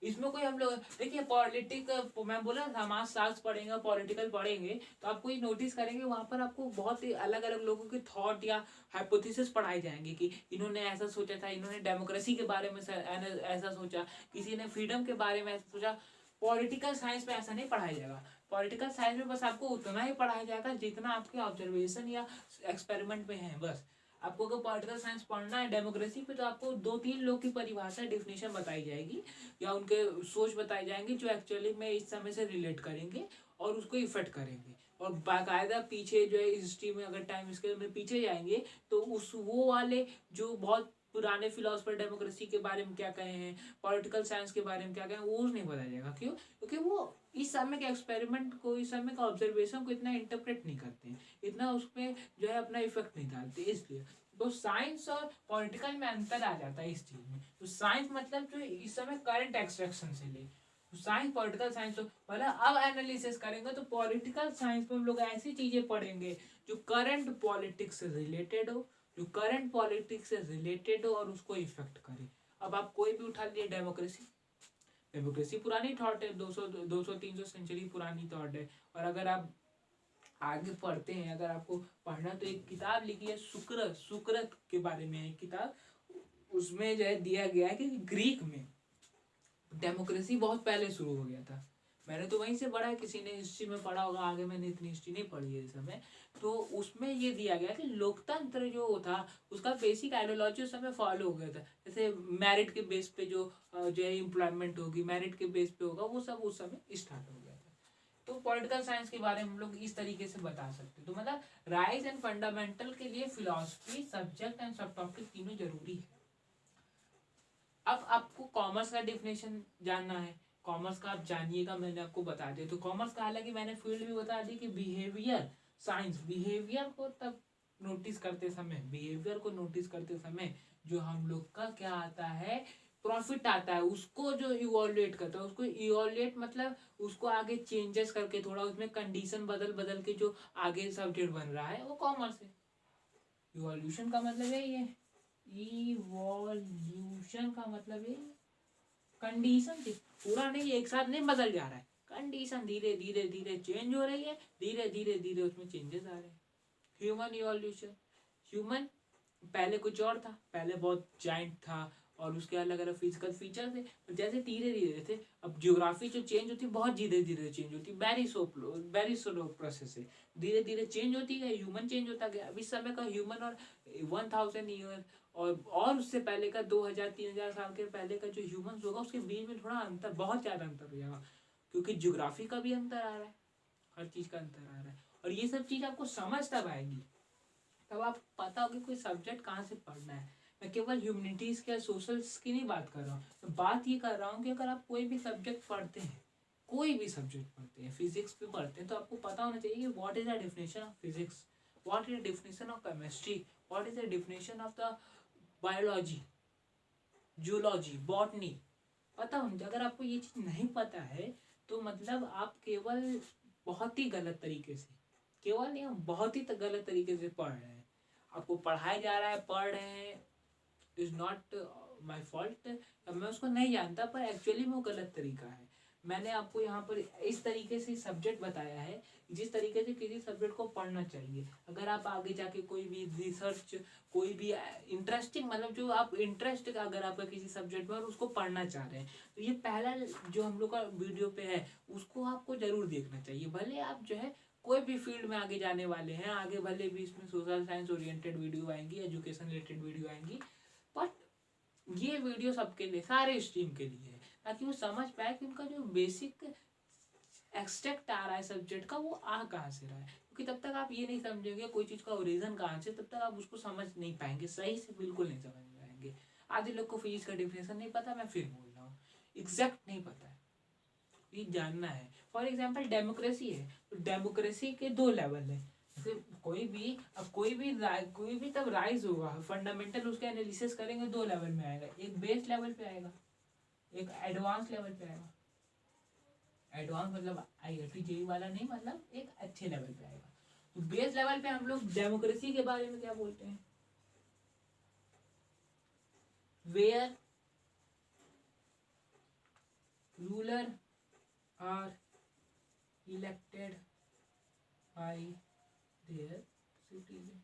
इसमें कोई हम लोग देखिए पॉलिटिक, मैं बोला समाज शास्त्र पढ़ेंगे, पॉलिटिकल पढ़ेंगे, तो आप कोई नोटिस करेंगे वहां पर आपको बहुत ही अलग अलग लोगों के थॉट या हाइपोथेसिस पढ़ाए जाएंगे, कि इन्होंने ऐसा सोचा था, इन्होंने डेमोक्रेसी के बारे में ऐसा सोचा, किसी ने फ्रीडम के बारे में ऐसा सोचा। पॉलिटिकल साइंस में ऐसा नहीं पढ़ाया जाएगा। पॉलिटिकल साइंस में बस आपको उतना ही पढ़ाया जाएगा जितना आपके ऑब्जर्वेशन या एक्सपेरिमेंट में है, बस। आपको अगर पॉलिटिकल साइंस पढ़ना है डेमोक्रेसी पे, तो आपको 2-3 लोग की परिभाषा, डेफिनेशन बताई जाएगी, या उनके सोच बताए जाएंगे जो एक्चुअली में इस समय से रिलेट करेंगे और उसको इफेक्ट करेंगे। और बाकायदा पीछे जो है हिस्ट्री में, अगर टाइम स्केल में पीछे जाएंगे, तो उस वो वाले जो बहुत पुराने फिलोसफर डेमोक्रेसी के बारे में क्या कहे हैं, पॉलिटिकल साइंस के बारे में क्या कहे, वो नहीं बताया जाएगा। क्यों? क्योंकि वो इस समय के एक्सपेरिमेंट को, इस समय का ऑब्जर्वेशन को इतना इंटरप्रेट नहीं करते हैं, इतना उसमें जो है अपना इफेक्ट नहीं डालते, इसलिए। तो साइंस और पॉलिटिकल में अंतर आ जाता है इस चीज में। तो साइंस मतलब जो इस समय करंट एक्सट्रैक्शन से ले, तो साइंस पॉलिटिकल साइंस तो मतलब अब एनालिसिस करेंगे तो पॉलिटिकल साइंस में हम लोग ऐसी चीजें पढ़ेंगे जो करंट पॉलिटिक्स से रिलेटेड हो, जो करंट पॉलिटिक्स से रिलेटेड हो और उसको इफेक्ट करे। अब आप कोई भी उठा लीजिए, डेमोक्रेसी, डेमोक्रेसी पुरानी थॉट है, 200 300 सेंचुरी पुरानी थॉट है। और अगर आप आगे पढ़ते हैं, अगर आपको पढ़ना तो एक किताब लिखी है सुकृत, सुकृत के बारे में है किताब, उसमें जो है दिया गया है कि ग्रीक में डेमोक्रेसी बहुत पहले शुरू हो गया था। मैंने तो वहीं से पढ़ा है, किसी ने हिस्ट्री में पढ़ा होगा, आगे मैंने इतनी हिस्ट्री नहीं पढ़ी है इस समय। तो उसमें ये दिया गया कि लोकतंत्र जो था उसका बेसिक आइडियोलॉजी उस समय फॉलो हो गया था। जैसे मेरिट के बेस पे जो है एम्प्लॉयमेंट होगी, मेरिट के बेस पे होगा, वो सब उस समय स्टार्ट हो गया था। तो पॉलिटिकल साइंस के बारे में हम लोग इस तरीके से बता सकते हैं। तो मतलब राइज एंड फंडामेंटल के लिए फिलॉसफी, सब्जेक्ट एंड सब टॉपिक तीनों जरूरी है। अब आपको कॉमर्स का डेफिनेशन जानना है, कॉमर्स का आप जानिएगा, मैंने आपको बता दिया। तो कॉमर्स का हालांकि मैंने फील्ड भी बता दी कि बिहेवियर साइंस, बिहेवियर को तब नोटिस करते समय, बिहेवियर को नोटिस करते समय जो हम लोग का क्या आता है, प्रॉफिट आता है, उसको जो इवोल्यूएट करता है, उसको इवोल्यूएट मतलब उसको आगे चेंजेस करके थोड़ा उसमें कंडीशन बदल बदल के जो आगे सब्जेक्ट बन रहा है वो कॉमर्स है। इवोल्यूशन का मतलब है ये, इवोल्यूशन का मतलब है कंडीशन थी, पूरा नहीं एक साथ नहीं बदल जा रहा है, कंडीशन धीरे धीरे धीरे चेंज हो रही है, धीरे धीरे धीरे उसमें चेंजेस आ रहे हैं। ह्यूमन इवोल्यूशन, ह्यूमन पहले कुछ और था, पहले बहुत जाइंट था और उसके अलग अलग फिजिकल फीचर थे, जैसे धीरे धीरे थे। अब ज्योग्राफी जो चेंज होती है बहुत धीरे धीरे चेंज होती है, वेरी स्लो प्रोसेस है, धीरे धीरे चेंज होती है, ह्यूमन चेंज होता गया। अब इस समय का ह्यूमन और 1000 ईयर और उससे पहले का 2000 3000 साल के पहले का जो ह्यूमन होगा उसके बीच में थोड़ा अंतर, बहुत ज़्यादा अंतर हो जाएगा, क्योंकि ज्योग्राफी का भी अंतर आ रहा है, हर चीज़ का अंतर आ रहा है। और ये सब चीज़ आपको समझ तब आएगी, तब आप पता होगा कोई सब्जेक्ट कहाँ से पढ़ना है। मैं केवल ह्यूमनिटीज़ के सोशल्स की नहीं बात कर रहा हूँ, मैं बात ये कर रहा हूँ कि अगर आप कोई भी सब्जेक्ट पढ़ते हैं, कोई भी सब्जेक्ट पढ़ते हैं, फिजिक्स भी पढ़ते हैं, तो आपको पता होना चाहिए कि what is the definition of physics, what is the definition of chemistry, what is the definition of the biology, zoology, botany. पता होना चाहिए। अगर आपको ये चीज़ नहीं पता है तो मतलब आप केवल बहुत ही गलत तरीके से, केवल नहीं, बहुत ही गलत तरीके से पढ़ रहे हैं। आपको पढ़ाया जा रहा है, पढ़ रहे हैं, इज नॉट माई फॉल्ट, मैं उसको नहीं जानता, पर एक्चुअली में वो गलत तरीका है। मैंने आपको यहाँ पर इस तरीके से सब्जेक्ट बताया है जिस तरीके से किसी सब्जेक्ट को पढ़ना चाहिए। अगर आप आगे जाके कोई भी रिसर्च, कोई भी इंटरेस्टिंग, मतलब जो आप इंटरेस्ट अगर आपका किसी सब्जेक्ट में और उसको पढ़ना चाह रहे हैं, तो ये पहला जो हम लोग का वीडियो पे है उसको आपको जरूर देखना चाहिए। भले आप जो है कोई भी फील्ड में आगे जाने वाले हैं, आगे भले भी इसमें सोशल साइंस ओरिएंटेड वीडियो आएंगी, एजुकेशन रिलेटेड वीडियो आएंगी, बट ये वीडियो सबके लिए, सारे स्ट्रीम के लिए है, ताकि वो समझ पाए कि उनका जो बेसिक एक्सट्रैक्ट आ रहा है सब्जेक्ट का वो आ कहाँ से रहा है। क्योंकि तब तक आप ये नहीं समझेंगे कोई चीज़ का ओरिजिन कहाँ से, तब तक आप उसको समझ नहीं पाएंगे, सही से बिल्कुल नहीं समझ पाएंगे। आधे लोग को फिजिक्स का डिफिनेशन नहीं पता, मैं फिर बोल रहा हूँ, एग्जैक्ट नहीं पता है, ये जानना है। फॉर एग्जाम्पल डेमोक्रेसी है, तो डेमोक्रेसी के 2 लेवल है। जैसे कोई भी तब राइज होगा, फंडामेंटल उसके एनालिसिस करेंगे 2 लेवल में आएगा, एक बेस लेवल पे आएगा, एक एडवांस लेवल पे आएगा। एडवांस मतलब IIT JEE वाला नहीं, मतलब एक अच्छे लेवल पे आएगा। तो बेस लेवल पे हम लोग डेमोक्रेसी के बारे में क्या बोलते हैं, where ruler are elected by their citizen.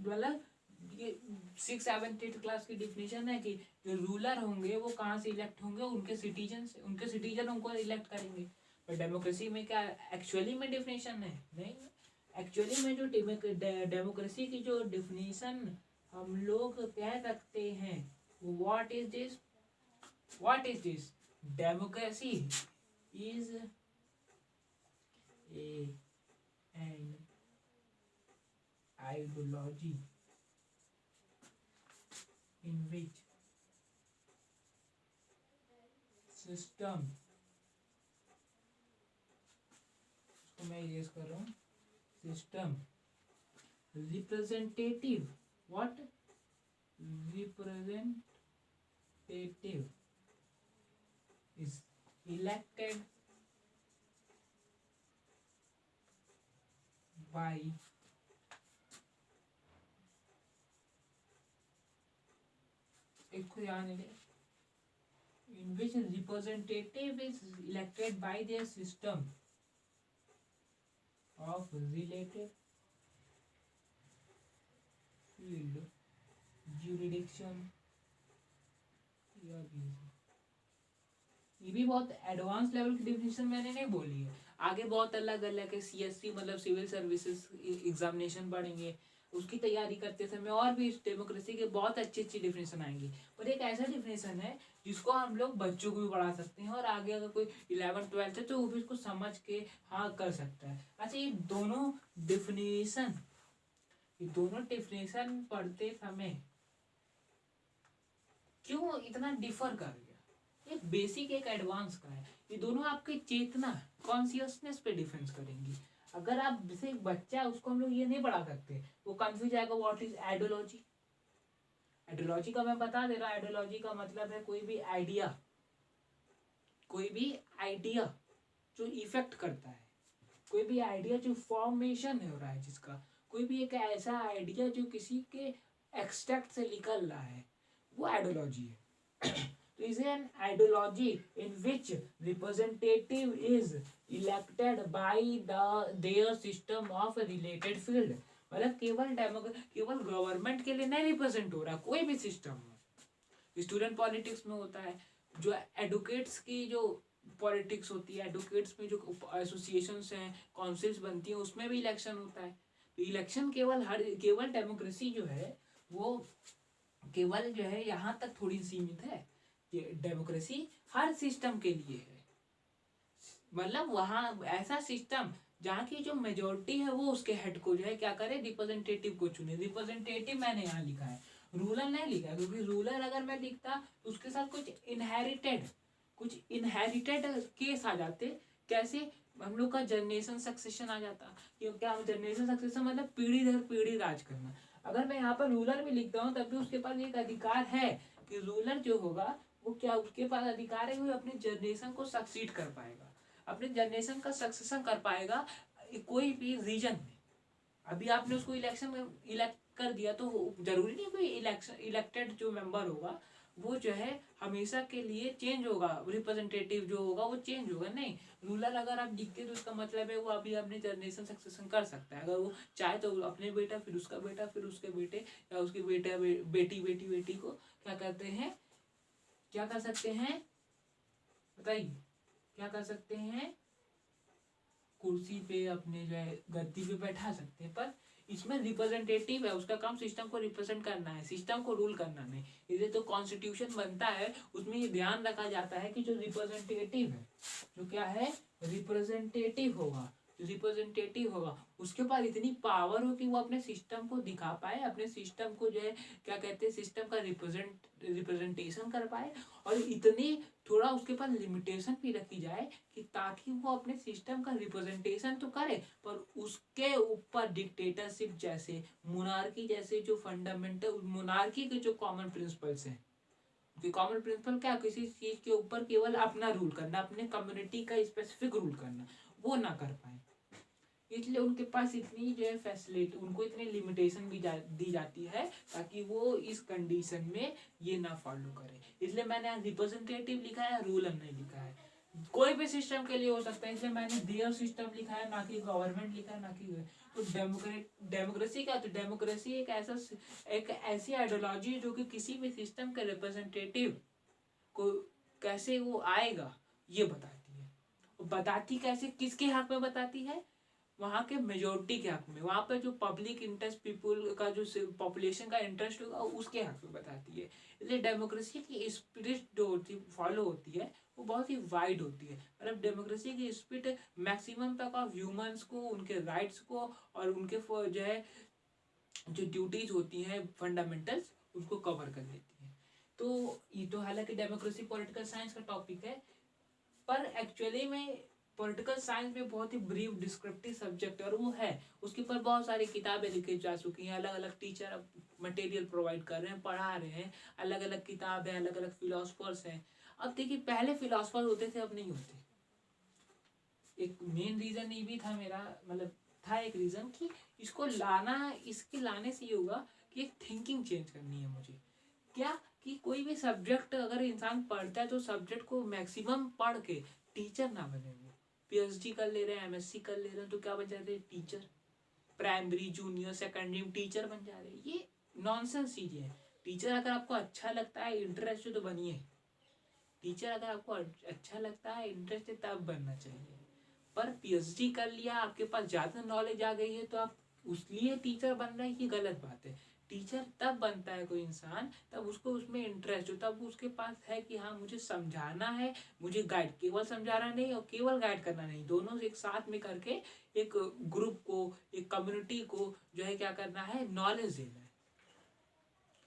मतलब ये 6 7 8 क्लास की डिफिनेशन है कि जो रूलर होंगे वो कहाँ से इलेक्ट होंगे, उनके सिटीजन से, उनके सिटीजन उनको इलेक्ट करेंगे। पर डेमोक्रेसी में क्या एक्चुअली में डिफिनेशन है, नहीं, एक्चुअली में जो डेमोक्रेसी की जो डिफिनेशन हम लोग कह सकते हैं, what is this, what is this, democracy is a an ideology in which system, इसको मैं यूज कर रहा हूँ, system representative what representative is elected by in which representative is elected by their system of related field jurisdiction। ये भी बहुत advance level की definition मैंने नहीं बोली है, आगे बहुत अलग अलग है। सीएससी मतलब सिविल सर्विसेज एग्जामिनेशन पढ़ेंगे, उसकी तैयारी करते समय और भी डेमोक्रेसी के बहुत अच्छी अच्छी डिफिनेशन आएंगी। पर एक ऐसा डिफिनेशन है जिसको हम लोग बच्चों को भी पढ़ा सकते हैं, और आगे अगर कोई 11th-12th है तो वो भी इसको समझ के हाँ कर सकता है। अच्छा, ये दोनों डिफिनेशन पढ़ते समय क्यों इतना डिफर कर गया? एक बेसिक एक एडवांस का है। ये दोनों आपकी चेतना कॉन्शियसनेस पे डिफेंस करेंगी। अगर आप जैसे एक बच्चा है उसको हम लोग ये नहीं पढ़ा सकते, वो कंफ्यूज आएगा व्हाट इज आइडियोलॉजी। आइडियोलॉजी का मैं बता दे रहा, आइडियोलॉजी का मतलब है कोई भी आइडिया जो इफेक्ट करता है, कोई भी आइडिया जो फॉर्मेशन हो रहा है, जिसका कोई भी एक ऐसा आइडिया जो किसी के एक्सट्रैक्ट से निकल रहा है, वो आइडियोलॉजी है। तो is an ideology in which representative is elected by there system of related field. मतलब केवल गवर्नमेंट के लिए नहीं रिप्रेजेंट हो रहा, कोई भी सिस्टम हो। स्टूडेंट पॉलिटिक्स में होता है, जो एडवोकेट्स की जो पॉलिटिक्स होती है, एडवोकेट्स में जो एसोसिएशंस हैं, काउंसिल्स बनती हैं, उसमें भी इलेक्शन होता है। तो इलेक्शन केवल डेमोक्रेसी जो है वो केवल जो है यहाँ तक थोड़ी सीमित है। डेमोक्रेसी हर सिस्टम के लिए है, मतलब वहाँ ऐसा सिस्टम जहाँ की जो मेजोरिटी है वो उसके हेड को जो है क्या करे, रिप्रेजेंटेटिव को चुने। रिप्रेजेंटेटिव मैंने यहाँ लिखा है, रूलर नहीं लिखा, क्योंकि रूलर अगर मैं लिखता तो उसके साथ कुछ इनहेरिटेड केस आ जाते। कैसे? हम लोग का जनरेशन सक्सेशन आ जाता। क्योंकि हम जनरेशन सक्सेशन मतलब पीढ़ी दर पीढ़ी राज करना। अगर मैं यहाँ पर रूलर भी लिखता हूँ तब भी उसके पास एक अधिकार है कि रूलर जो होगा वो क्या, उसके पास अधिकार है, वो अपने जनरेशन को सक्सीड कर पाएगा, अपने जनरेशन का सक्सेशन कर पाएगा कोई भी रीजन में। अभी आपने उसको इलेक्ट कर दिया तो जरूरी नहीं कोई इलेक्टेड जो मेंबर होगा वो जो है हमेशा के लिए चेंज होगा, रिप्रेजेंटेटिव जो होगा वो चेंज होगा, नहीं। रूलर अगर आप दिखते तो उसका मतलब है वो अभी अपने जनरेशन सक्सेशन कर सकता है। अगर वो चाहे तो अपने बेटा, फिर उसका बेटा, फिर उसके बेटे, या उसके बेटा बेटी को क्या करते हैं, क्या कर सकते हैं बताइए, क्या कर सकते हैं, कुर्सी पे अपने जो है गद्दी पे बैठा सकते हैं। पर इसमें रिप्रेजेंटेटिव है, उसका काम सिस्टम को रिप्रेजेंट करना है, सिस्टम को रूल करना नहीं। इसलिए तो कॉन्स्टिट्यूशन बनता है, उसमें ये ध्यान रखा जाता है कि जो रिप्रेजेंटेटिव है, जो क्या है, रिप्रेजेंटेटिव होगा उसके पास इतनी पावर हो कि वो अपने सिस्टम को दिखा पाए, अपने सिस्टम को जो है क्या कहते हैं, सिस्टम का रिप्रेजेंटेशन कर पाए। और इतनी थोड़ा उसके पास लिमिटेशन भी रखी जाए कि ताकि वो अपने सिस्टम का रिप्रेजेंटेशन तो करे, पर उसके ऊपर डिक्टेटरशिप जैसे, मोनार्की जैसे जो फंडामेंटल, मोनार्की के जो कॉमन प्रिंसिपल्स हैं, कॉमन प्रिंसिपल क्या, किसी चीज के ऊपर केवल अपना रूल करना, अपने कम्युनिटी का स्पेसिफिक रूल करना, वो ना कर पाए। इसलिए उनके पास इतनी जो है फैसिलिटी, उनको इतनी लिमिटेशन भी दी जाती है ताकि वो इस कंडीशन में ये ना फॉलो करे। इसलिए मैंने रिप्रेजेंटेटिव लिखा है, रूलर नहीं लिखा है। कोई भी सिस्टम के लिए हो सकता है, इसलिए मैंने देयर सिस्टम लिखा है, ना कि गवर्नमेंट लिखा है, ना कि तो डेमोक्रेसी क्या, तो डेमोक्रेसी एक ऐसी आइडियोलॉजी है जो कि किसी भी सिस्टम के रिप्रेजेंटेटिव को कैसे वो आएगा ये बताती है। बताती कैसे, किसके हक में बताती है, वहाँ के मेजोरिटी के हक में, वहाँ पर जो पब्लिक इंटरेस्ट, पीपुल का जो पॉपुलेशन का इंटरेस्ट होगा उसके हक में बताती है। इसलिए डेमोक्रेसी की स्पिरिट जो होती फॉलो होती है वो बहुत ही वाइड होती है। मतलब डेमोक्रेसी की स्पिरिट मैक्सिमम तक ऑफ ह्यूमंस को, उनके राइट्स को और उनके जो है जो ड्यूटीज होती हैं फंडामेंटल्स, उसको कवर कर लेती है। तो ये तो हालांकि डेमोक्रेसी पॉलिटिकल साइंस का टॉपिक है, पर एक्चुअली में पॉलिटिकल साइंस में बहुत ही ब्रीफ डिस्क्रिप्टिव सब्जेक्ट है और वो है, उसके ऊपर बहुत सारी किताबें लिखी जा चुकी हैं, अलग अलग टीचर अब मटेरियल प्रोवाइड कर रहे हैं, पढ़ा रहे हैं, अलग अलग किताब है, अलग अलग फिलोसफर्स हैं। अब देखिए पहले फिलोसफर होते थे, अब नहीं होते। एक मेन रीजन ये भी था मेरा, मतलब था एक रीजन कि इसको लाना, इसके लाने से ये होगा कि एक थिंकिंग चेंज करनी है मुझे। क्या कि कोई भी सब्जेक्ट अगर इंसान पढ़ता है तो सब्जेक्ट को मैक्सिमम पढ़ के टीचर ना बने। वो पीएचडी कर ले रहे हैं, एमएससी कर ले रहे हैं, तो क्या बन जाते हैं? Teacher. Primary, junior, secondary teacher बन जा रहे हैं। ये नॉनसेंस चीजें हैं। टीचर अगर आपको अच्छा लगता है, इंटरेस्ट है, तो बनिए टीचर। अगर आपको अच्छा लगता है, इंटरेस्ट है, तब बनना चाहिए। पर पीएचडी कर लिया, आपके पास ज़्यादा नॉलेज आ गई है, तो आप उसलिए टीचर बन रहे हैं, ये गलत बात है। टीचर तब बनता है कोई इंसान, तब उसको उसमें इंटरेस्ट हो, तब उसके पास है कि हाँ मुझे समझाना है, मुझे गाइड, केवल समझाना नहीं और केवल गाइड करना नहीं, दोनों एक साथ में करके एक ग्रुप को, एक कम्युनिटी को जो है क्या करना है, नॉलेज देना है।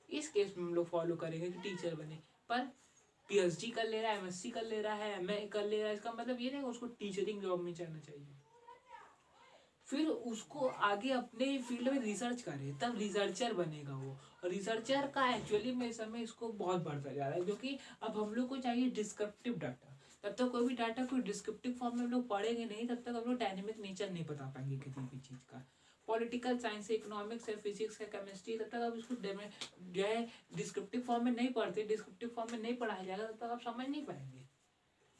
इस केस में हम लोग फॉलो करेंगे कि टीचर बने। पर पीएचडी कर ले रहा है, एमएससी कर ले रहा है, एमए कर ले रहा है, इसका मतलब ये नहीं उसको टीचरिंग जॉब में जाना चाहिए। फिर उसको आगे अपने फील्ड में रिसर्च करे, तब रिसर्चर बनेगा वो। और रिसर्चर का एक्चुअली में इस समय इसको बहुत बढ़ता जा रहा है, क्योंकि अब हम लोग को चाहिए डिस्क्रिप्टिव डाटा। तब तक कोई भी डाटा कोई डिस्क्रिप्टिव फॉर्म में हम लोग पढ़ेंगे नहीं, तब तक हम लोग डायनेमिक नेचर नहीं बता पाएंगे किसी भी चीज़ का। पॉलिटिकल साइंस है, इकोनॉमिक्स है, फिजिक्स है, केमिस्ट्री, तब तक आप इसको जो है डिस्क्रिप्टिव फॉर्म में नहीं पढ़ते, डिस्क्रिप्टिव फॉर्म में नहीं पढ़ाया जाएगा, तब तक आप समझ नहीं पाएंगे।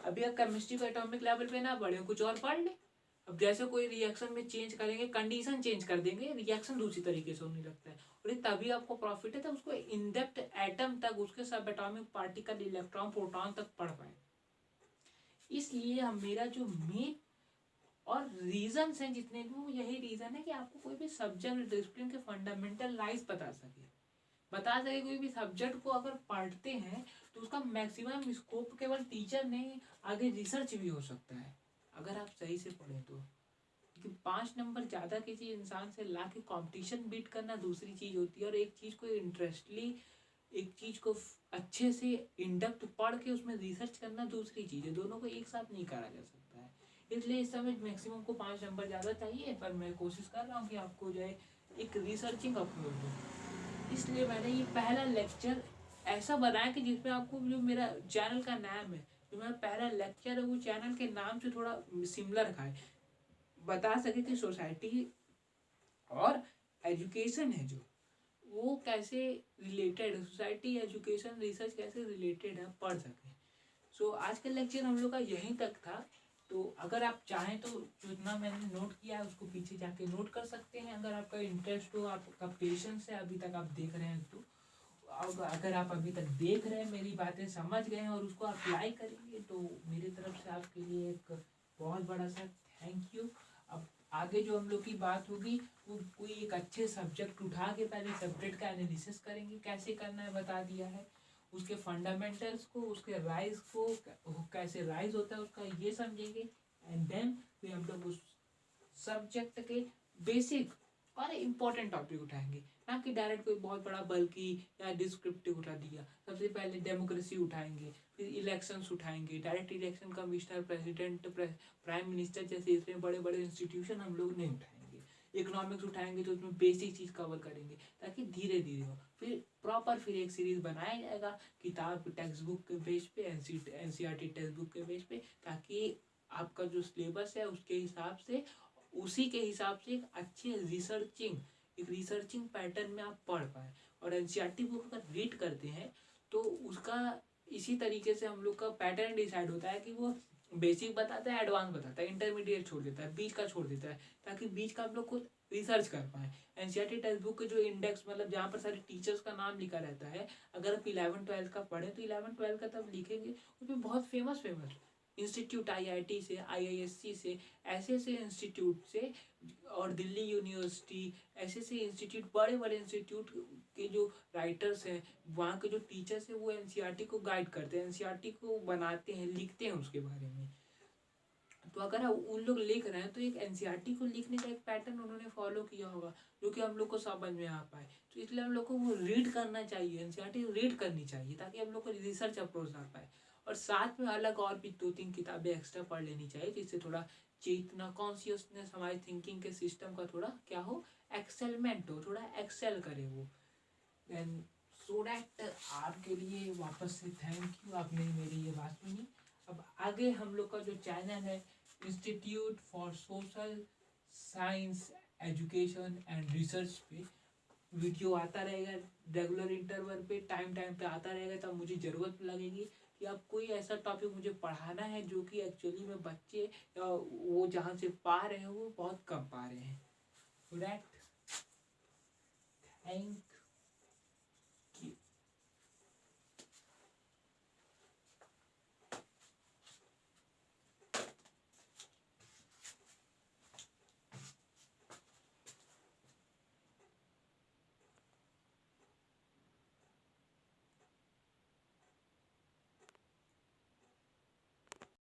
अभी आप केमिस्ट्री को एटॉमिक लेवल पे ना पढ़े, कुछ और पढ़ ले। अब जैसे कोई रिएक्शन में चेंज करेंगे, कंडीशन चेंज कर देंगे, रिएक्शन दूसरी तरीके से होने लगता है, और ये तभी आपको प्रॉफिट है, तो उसको इन डेप्थ एटम तक, उसके सब एटॉमिक पार्टिकल, इलेक्ट्रॉन, प्रोटॉन तक पढ़ पाए। इसलिए हम मेरा जो मेन और रीजन है जितने भी, वो यही रीजन है कि आपको कोई भी सब्जेक्ट डिसिप्लिन के फंडामेंटल राइज बता सके कोई भी सब्जेक्ट को अगर पढ़ते हैं तो उसका मैक्सिमम स्कोप केवल टीचर नहीं, आगे रिसर्च भी हो सकता है अगर आप सही से पढ़ें तो। क्योंकि 5 नंबर ज़्यादा किसी इंसान से ला के कॉम्पिटिशन बीट करना दूसरी चीज़ होती है, और एक चीज़ को इंटरेस्टली, एक चीज़ को अच्छे से इनडेप्थ पढ़ के उसमें रिसर्च करना दूसरी चीज़ है। दोनों को एक साथ नहीं करा जा सकता है। इसलिए इस समय मैक्सिमम को 5 नंबर ज़्यादा चाहिए, पर मैं कोशिश कर रहा हूँ कि आपको जो है एक रिसर्चिंग अप्रोच दूँ। इसलिए मैंने ये पहला लेक्चर ऐसा बनाया कि जिसमें आपको जो मेरा चैनल का नाम है, जो मेरा पहला लेक्चर है, वो चैनल के नाम से थोड़ा सिमिलर रखा है, बता सके कि सोसाइटी और एजुकेशन है जो वो कैसे रिलेटेड है, सोसाइटी, एजुकेशन, रिसर्च कैसे रिलेटेड है, पढ़ सकें। सो आज का लेक्चर हम लोग का यहीं तक था। तो अगर आप चाहें तो जितना मैंने नोट किया है उसको पीछे जाके नोट कर सकते हैं, अगर आपका इंटरेस्ट हो, आपका पेशेंस है, अभी तक आप देख रहे हैं तो। अगर आप अभी तक देख रहे हैं, मेरी बातें समझ गए हैं और उसको अप्लाई करेंगे, तो मेरी तरफ से आपके लिए एक बहुत बड़ा सा थैंक यू। अब आगे जो हम लोग की बात होगी, वो कोई एक अच्छे सब्जेक्ट उठा के पहले सब्जेक्ट का एनालिसिस करेंगे, कैसे करना है बता दिया है, उसके फंडामेंटल्स को, उसके राइज को, कैसे राइज होता है उसका, ये समझेंगे। एंड देन फिर हम लोग उस सब्जेक्ट के बेसिक और इम्पोर्टेंट टॉपिक उठाएंगे, ना कि डायरेक्ट कोई बहुत बड़ा बल्कि या डिस्क्रिप्टिव उठा दिया। सबसे पहले डेमोक्रेसी उठाएंगे, फिर इलेक्शंस उठाएंगे, direct election, commissioner, president, prime minister जैसे इतने बड़े बड़े इंस्टीट्यूशन हम लोग नहीं उठाएंगे। इकोनॉमिक्स उठाएंगे तो उसमें बेसिक चीज़ कवर करेंगे, ताकि धीरे धीरे हो। फिर प्रॉपर फिर एक सीरीज बनाया जाएगा किताब, टेक्स्ट बुक के बेस पे, एनसीईआरटी टेक्स्ट बुक के बेस पे, ताकि आपका जो सिलेबस है उसके हिसाब से, उसी के हिसाब से एक अच्छे रिसर्चिंग पैटर्न में आप पढ़ पाए। और एनसीईआरटी बुक अगर रीड करते हैं तो उसका इसी तरीके से हम लोग का पैटर्न डिसाइड होता है कि वो बेसिक बताता है, एडवांस बताता है, इंटरमीडिएट छोड़ देता है, बीच का छोड़ देता है, ताकि बीच का हम लोग खुद रिसर्च कर पाए। एनसीईआरटी टेक्स्ट बुक के जो इंडेक्स, मतलब जहाँ पर सारे टीचर्स का नाम लिखा रहता है, अगर आप 11-12 का पढ़ें तो 11-12 का तब लिखेंगे, उसमें बहुत फेमस इंस्टीट्यूट, आईआईटी से, आईआईएससी से, ऐसे ऐसे इंस्टीट्यूट से, और दिल्ली यूनिवर्सिटी, ऐसे ऐसे इंस्टीट्यूट, बड़े बड़े इंस्टीट्यूट के जो राइटर्स हैं, वहाँ के जो टीचर्स हैं, वो एनसीईआरटी को गाइड करते हैं, एनसीईआरटी को बनाते हैं, लिखते हैं उसके बारे में। तो अगर उन लोग लिख रहे हैं तो एक एनसीईआरटी को लिखने का एक पैटर्न उन्होंने फॉलो किया होगा, जो कि हम लोग को समझ में आ पाए। तो इसलिए हम लोग को वो रीड करना चाहिए, एनसीईआरटी रीड करनी चाहिए, ताकि हम लोग को रिसर्च अप्रोच आ पाए। और साथ में अलग और भी 2-3 किताबें एक्स्ट्रा पढ़ लेनी चाहिए, जिससे थोड़ा चेतना कॉन्शियसनेस हमारे थिंकिंग के सिस्टम का थोड़ा क्या हो, एक्सेलमेंट हो, थोड़ा एक्सेल करे वो। देन सो डैट आपके लिए वापस से थैंक यू, आपने मेरी ये बात सुनी। अब आगे हम लोग का जो चैनल है institute for social science education and research पे वीडियो आता रहेगा रेगुलर इंटरवल पे, टाइम पे आता रहेगा। तब मुझे ज़रूरत लगेगी कि अब कोई ऐसा टॉपिक मुझे पढ़ाना है जो कि एक्चुअली में बच्चे या वो जहाँ से पा रहे हैं वो बहुत कम पा रहे हैं। So that thank